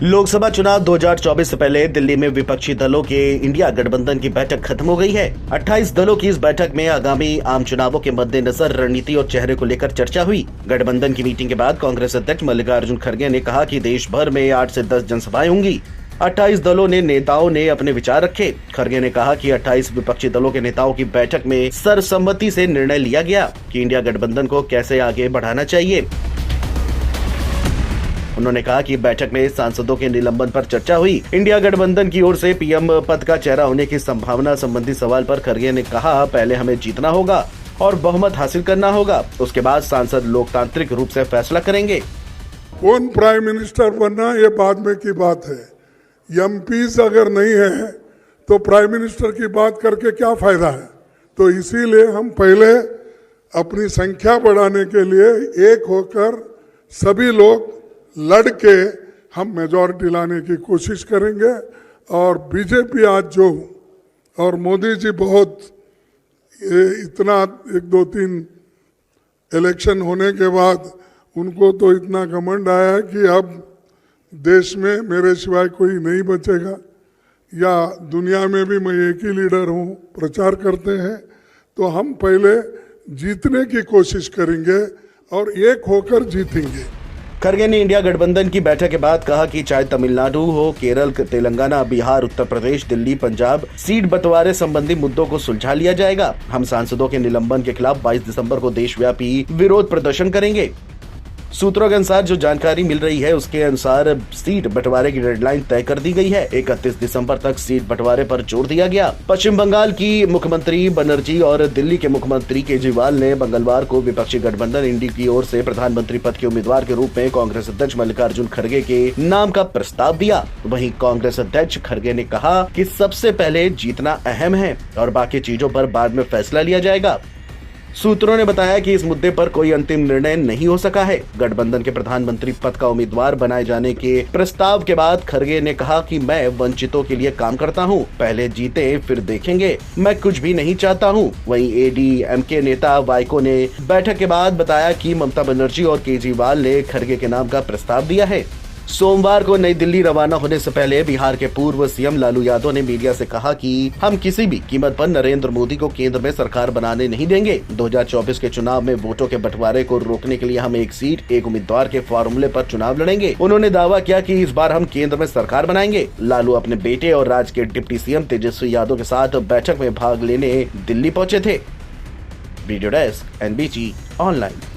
लोकसभा चुनाव 2024 से पहले दिल्ली में विपक्षी दलों के इंडिया गठबंधन की बैठक खत्म हो गई है। 28 दलों की इस बैठक में आगामी आम चुनावों के मद्देनजर रणनीति और चेहरे को लेकर चर्चा हुई। गठबंधन की मीटिंग के बाद कांग्रेस अध्यक्ष मल्लिकार्जुन खड़गे ने कहा कि देश भर में 8 से 10 जनसभाएं होंगी। 28 दलों ने नेताओं ने अपने विचार रखे। खड़गे ने कहा कि 28 विपक्षी दलों के नेताओं की बैठक में सर्वसम्मति से निर्णय लिया गया कि इंडिया गठबंधन को कैसे आगे बढ़ाना चाहिए। उन्होंने कहा कि बैठक में सांसदों के निलंबन पर चर्चा हुई। इंडिया गठबंधन की ओर से पीएम पद का चेहरा होने की संभावना संबंधी सवाल पर खड़गे ने कहा, पहले हमें जीतना होगा और बहुमत हासिल करना होगा, उसके बाद सांसद लोकतांत्रिक रूप से फैसला करेंगे। कौन प्राइम मिनिस्टर बनना ये बाद में की बात है। एमपीज अगर नहीं है तो प्राइम मिनिस्टर की बात करके क्या फायदा है। तो इसीलिए हम पहले अपनी संख्या बढ़ाने के लिए एक होकर सभी लोग लड़के हम मेजॉरिटी लाने की कोशिश करेंगे। और बीजेपी आज जो और मोदी जी बहुत इतना 1-2-3 इलेक्शन होने के बाद उनको तो इतना घमंड आया कि अब देश में मेरे सिवाय कोई नहीं बचेगा या दुनिया में भी मैं एक ही लीडर हूँ प्रचार करते हैं। तो हम पहले जीतने की कोशिश करेंगे और एक होकर जीतेंगे। खड़गे ने इंडिया गठबंधन की बैठक के बाद कहा कि चाहे तमिलनाडु हो, केरल, तेलंगाना, बिहार, उत्तर प्रदेश, दिल्ली, पंजाब, सीट बंटवारे संबंधी मुद्दों को सुलझा लिया जाएगा। हम सांसदों के निलंबन के खिलाफ 22 दिसंबर को देशव्यापी विरोध प्रदर्शन करेंगे। सूत्रों के अनुसार जो जानकारी मिल रही है उसके अनुसार सीट बंटवारे की डेडलाइन तय कर दी गई है। 31 दिसंबर तक सीट बंटवारे पर जोर दिया गया। पश्चिम बंगाल की मुख्यमंत्री बनर्जी और दिल्ली के मुख्यमंत्री केजरीवाल ने मंगलवार को विपक्षी गठबंधन इंडी की ओर से प्रधानमंत्री पद के उम्मीदवार के रूप में कांग्रेस अध्यक्ष मल्लिकार्जुन खड़गे के नाम का प्रस्ताव दिया। वहीं कांग्रेस अध्यक्ष खड़गे ने कहा कि सबसे पहले जीतना अहम है और बाकी चीजों पर बाद में फैसला लिया जाएगा। सूत्रों ने बताया कि इस मुद्दे पर कोई अंतिम निर्णय नहीं हो सका है। गठबंधन के प्रधानमंत्री पद का उम्मीदवार बनाए जाने के प्रस्ताव के बाद खड़गे ने कहा कि मैं वंचितों के लिए काम करता हूं, पहले जीते फिर देखेंगे, मैं कुछ भी नहीं चाहता हूं। वहीं एडीएमके नेता वाइको ने बैठक के बाद बताया कि ममता बनर्जी और केजरीवाल ने खड़गे के नाम का प्रस्ताव दिया है। सोमवार को नई दिल्ली रवाना होने से पहले बिहार के पूर्व सीएम लालू यादव ने मीडिया से कहा कि हम किसी भी कीमत पर नरेंद्र मोदी को केंद्र में सरकार बनाने नहीं देंगे। 2024 के चुनाव में वोटों के बंटवारे को रोकने के लिए हम एक सीट एक उम्मीदवार के फॉर्मूले पर चुनाव लड़ेंगे। उन्होंने दावा किया कि इस बार हम केंद्र में सरकार बनाएंगे। लालू अपने बेटे और राज्य के डिप्टी सीएम तेजस्वी यादव के साथ बैठक में भाग लेने दिल्ली पहुँचे थे। Video desk NBC online.